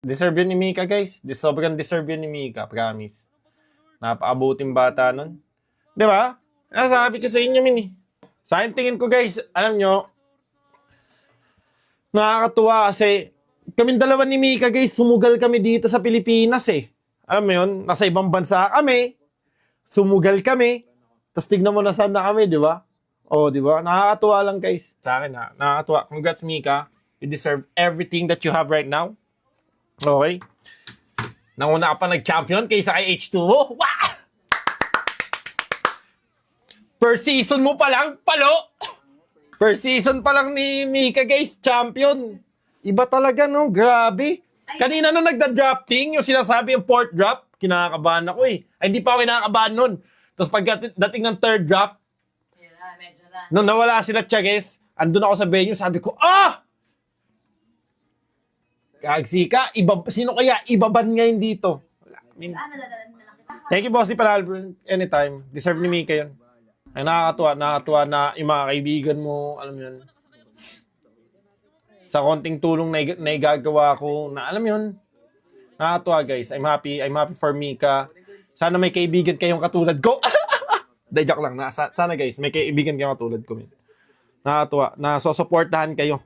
Deserve yun ni Mika, guys. Sobrang deserve yun ni Mika, promise. Napakabuting bata nun. Di ba? Sabi ko sa inyo, Min. Sa akin tingin ko, guys, alam nyo, nakakatuwa kasi kaming dalawa ni Mika, guys, sumugal kami dito sa Pilipinas eh. Alam mo yun, nasa ibang bansa kami, sumugal kami, tapos tignan mo na saan na kami, di ba? Oh, di ba? Nakakatuwa lang, guys. Sa akin, ha? Nakakatuwa. Congrats, Mika. You deserve everything that you have right now. Okay? Nanguna ka pa nag-champion kaysa kay H2O. Wow! Per season mo pa lang, palo! Per season pa lang ni Mika, guys, champion. Iba talaga, no? Grabe. Kanina nung nagda-drafting, yung sinasabi yung fourth drop, kinakabahan ako eh. Ay, hindi pa ako kinakabahan nun. Tapos pagdating ng third drop, medyo na. nung nawala sila Chages, andun ako sa venue, sabi ko, Kagsika, sino kaya ibaban ngayon dito? Nadadalan na lang kita. Thank you, Bossy Palal. Anytime. Deserve ni Mika yun. Ay, nakakatuwa na yung mga kaibigan mo, alam mo yun. Sa konting tulong na igagawa ko, na alam yun. Nakakatuwa, guys. I'm happy for Mika. Sana may kaibigan kayong katulad ko. Joke lang. Sana, guys, may kaibigan kayong katulad ko. Nakakatuwa. Na susuportahan kayo.